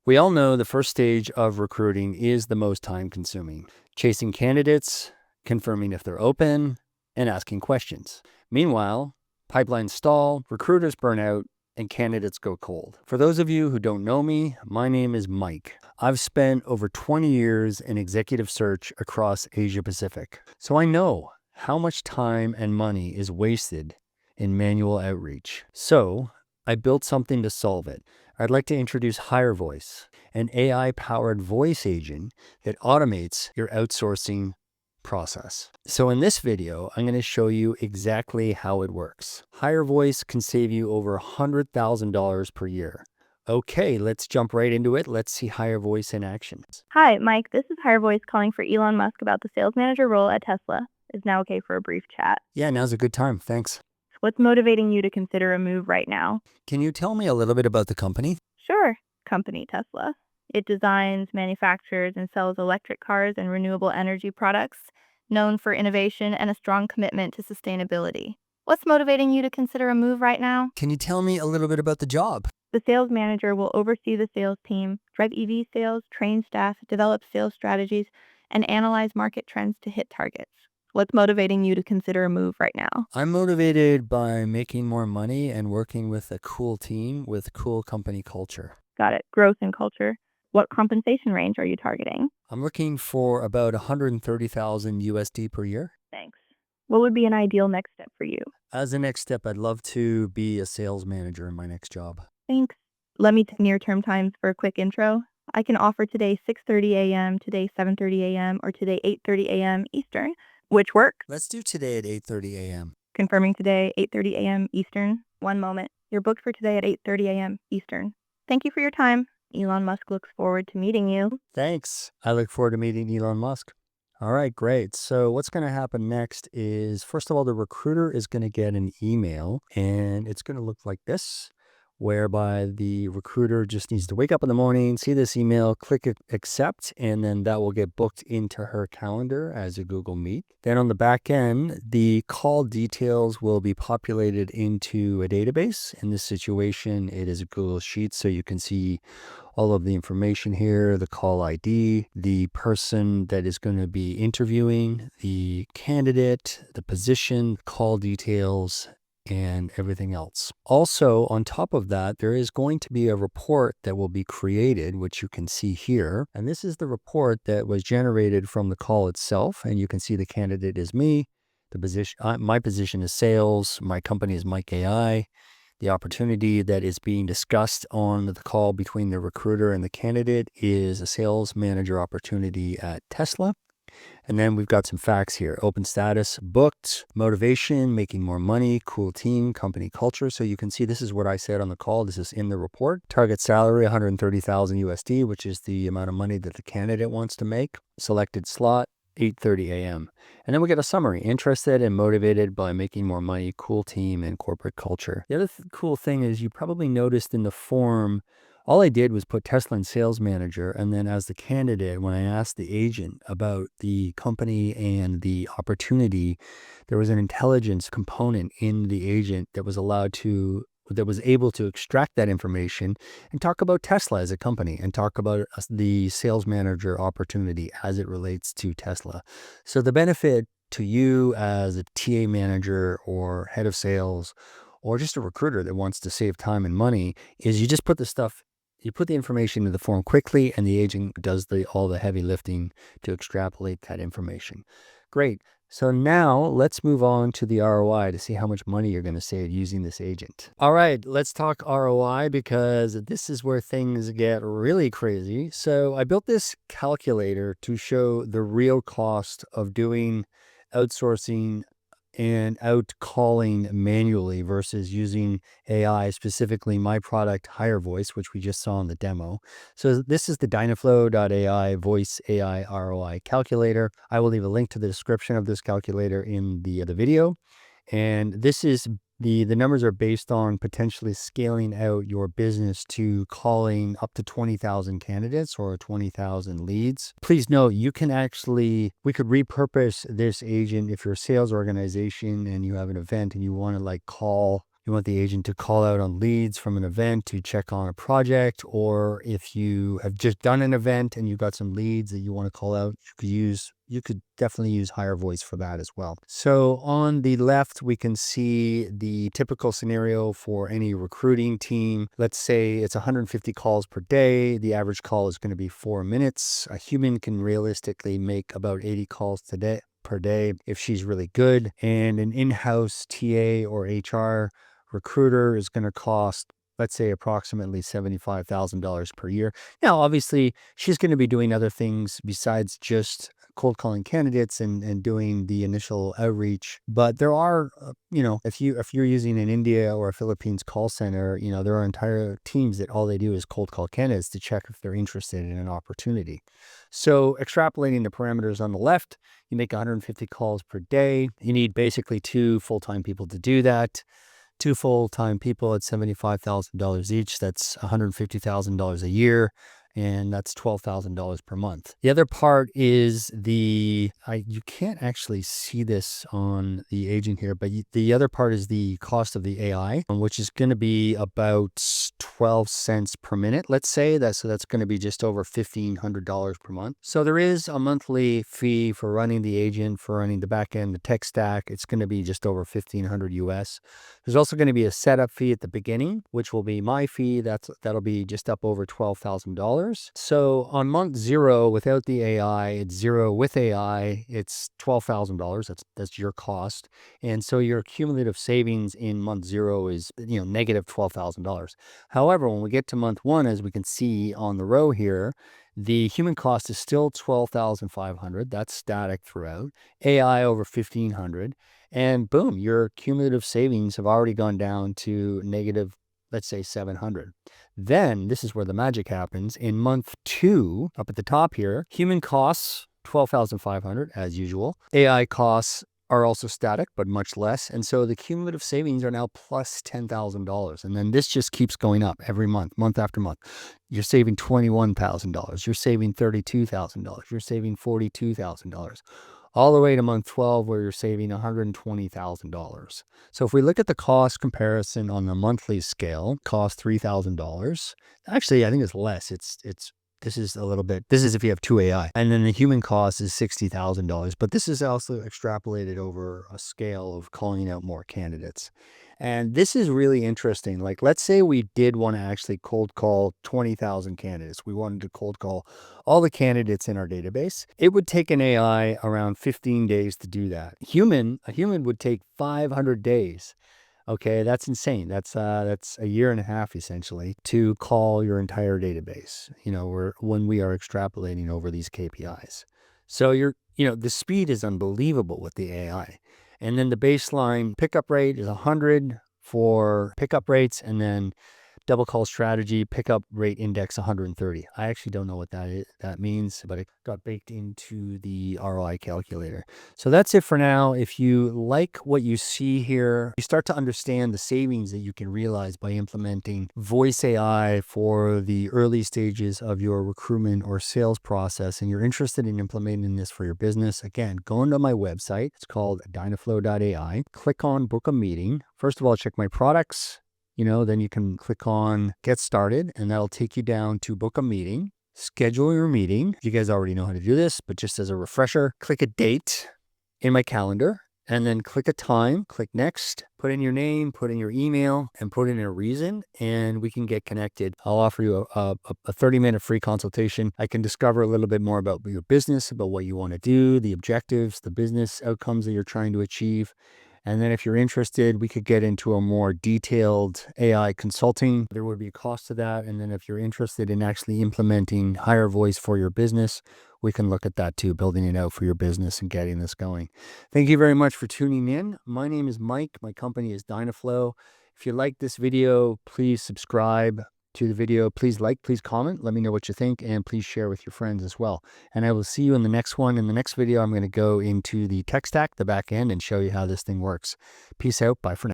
We all know the first stage of recruiting is the most time-consuming. Chasing candidates, confirming if they're open, and asking questions. Meanwhile, pipelines stall, recruiters burn out, and candidates go cold. For those of you who don't know me, my name is Mike. I've spent over 20 years in executive search across Asia Pacific. So I know how much time and money is wasted in manual outreach. So I built something to solve it. I'd like to introduce HireVoice, an AI-powered voice agent that automates your outsourcing process. So in this video, I'm going to show you exactly how it works. HireVoice can save you over $100,000 per year. Okay, let's jump right into it. Let's see HireVoice in action. Hi, Mike. This is HireVoice calling for Elon Musk about the sales manager role at Tesla. Is now okay for a brief chat? Yeah, now's a good time. Thanks. What's motivating you to consider a move right now? Can you tell me a little bit about the company? Sure. Company Tesla. It designs, manufactures, and sells electric cars and renewable energy products, known for innovation and a strong commitment to sustainability. What's motivating you to consider a move right now? Can you tell me a little bit about the job? The sales manager will oversee the sales team, drive EV sales, train staff, develop sales strategies, and analyze market trends to hit targets. What's motivating you to consider a move right now? I'm motivated by making more money and working with a cool team with cool company culture. Got it. Growth and culture. What compensation range are you targeting? I'm looking for about 130,000 USD per year. Thanks. What would be an ideal next step for you? As a next step, I'd love to be a sales manager in my next job. Thanks. Let me take near-term times for a quick intro. I can offer today 6:30 a.m., today 7:30 a.m., or today 8:30 a.m. Eastern. Which work? Let's do today at 8:30 a.m. Confirming today, 8:30 a.m. Eastern. One moment. You're booked for today at 8:30 a.m. Eastern. Thank you for your time. Elon Musk looks forward to meeting you. Thanks. I look forward to meeting Elon Musk. All right, great. So what's going to happen next is, first of all, the recruiter is going to get an email, and it's going to look like this, whereby the recruiter just needs to wake up in the morning, see this email, click accept, and then that will get booked into her calendar as a Google Meet. Then on the back end, the call details will be populated into a database. In this situation, it is a Google Sheet, so you can see all of the information here, the call ID, the person that is going to be interviewing, the candidate, the position, call details, and everything else. Also, on top of that, there is going to be a report that will be created, which you can see here. And this is the report that was generated from the call itself. And you can see the candidate is me. The position, my position is sales. My company is Mike AI. The opportunity that is being discussed on the call between the recruiter and the candidate is a sales manager opportunity at Tesla. And then we've got some facts here. Open status, booked, motivation, making more money, cool team, company culture. So you can see this is what I said on the call. This is in the report. Target salary, 130,000 USD, which is the amount of money that the candidate wants to make. Selected slot, 8:30 a.m. And then we get a summary. Interested and motivated by making more money, cool team, and corporate culture. The other cool thing is you probably noticed in the form, all I did was put Tesla and sales manager, and then as the candidate, when I asked the agent about the company and the opportunity, there was an intelligence component in the agent that was able to extract that information and talk about Tesla as a company and talk about the sales manager opportunity as it relates to Tesla. So the benefit to you as a TA manager or head of sales or just a recruiter that wants to save time and money is you just put the information in the form quickly, and the agent does all the heavy lifting to extrapolate that information. Great. So now let's move on to the ROI to see how much money you're going to save using this agent. All right, let's talk ROI because this is where things get really crazy. So I built this calculator to show the real cost of doing outsourcing and out calling manually versus using AI, specifically my product HireVoice, which we just saw in the demo. So this is the Dynaflow.ai voice AI ROI calculator. I will leave a link to the description of this calculator in the video. And this is the numbers are based on potentially scaling out your business to calling up to 20,000 candidates or 20,000 leads. Please note, we could repurpose this agent if you're a sales organization and you have an event and you want to call You want the agent to call out on leads from an event to check on a project, or if you have just done an event and you've got some leads that you want to call out, you could definitely use HireVoice for that as well. So on the left, we can see the typical scenario for any recruiting team. Let's say it's 150 calls per day. The average call is going to be 4 minutes. A human can realistically make about 80 calls per day if she's really good. And an in-house TA or HR recruiter is going to cost, let's say, approximately $75,000 per year. Now, obviously, she's going to be doing other things besides just cold calling candidates and doing the initial outreach. But there are, if you're using an India or a Philippines call center, there are entire teams that all they do is cold call candidates to check if they're interested in an opportunity. So extrapolating the parameters on the left, you make 150 calls per day. You need basically 2 full-time people to do that. 2 full-time people at $75,000 each. That's $150,000 a year, and that's $12,000 per month. The other part is you can't actually see this on the agent here, but the other part is the cost of the AI, which is going to be about 12 cents per minute, let's say. So that's going to be just over $1,500 per month. So there is a monthly fee for running the agent, for running the back end, the tech stack. It's going to be just over $1,500 US. There's also going to be a setup fee at the beginning, which will be my fee. That'll be just up over $12,000. So on month 0 without the AI, it's 0 with AI, it's $12,000. That's your cost. And so your cumulative savings in month 0 is, negative $12,000. However, when we get to month 1, as we can see on the row here, the human cost is still $12,500. That's static throughout. AI over $1,500. And boom, your cumulative savings have already gone down to negative, let's say, $700. Then this is where the magic happens. In month 2, up at the top here, human costs $12,500 as usual. AI costs are also static, but much less. And so the cumulative savings are now plus $10,000. And then this just keeps going up every month, month after month. You're saving $21,000. You're saving $32,000. You're saving $42,000. All the way to month 12, where you're saving $120,000. So if we look at the cost comparison on the monthly scale, cost $3,000. Actually, I think it's less. This is if you have 2 AI. And then the human cost is $60,000. But this is also extrapolated over a scale of calling out more candidates. And this is really interesting. Like, let's say we did want to actually cold call 20,000 candidates. We wanted to cold call all the candidates in our database. It would take an AI around 15 days to do that. A human would take 500 days. Okay, that's insane. That's a year and a half essentially to call your entire database, when we are extrapolating over these KPIs. So the speed is unbelievable with the AI. And then the baseline pickup rate is 100 for pickup rates, and then double call strategy pickup rate index 130. I actually don't know what that means, but it got baked into the ROI calculator. So that's it for now. If you like what you see here, you start to understand the savings that you can realize by implementing voice AI for the early stages of your recruitment or sales process, and you're interested in implementing this for your business, again, go into my website. It's called dynaflow.ai. Click on book a meeting. First of all, check my products. Then you can click on get started, and that'll take you down to book a meeting. Schedule your meeting. You guys already know how to do this, but just as a refresher, click a date in my calendar, and then click a time, click next, put in your name, put in your email, and put in a reason, and we can get connected. I'll offer you a 30-minute free consultation. I can discover a little bit more about your business, about what you want to do, the objectives, the business outcomes that you're trying to achieve. And then if you're interested, we could get into a more detailed AI consulting. There would be a cost to that. And then if you're interested in actually implementing HireVoice for your business, we can look at that too, building it out for your business and getting this going. Thank you very much for tuning in. My name is Mike. My company is Dynaflow. If you like this video, please subscribe to the video. Please like, please comment, let me know what you think, and please share with your friends as well. And I will see you in the next one. In the next video, I'm going to go into the tech stack, the back end, and show you how this thing works. Peace out. Bye for now.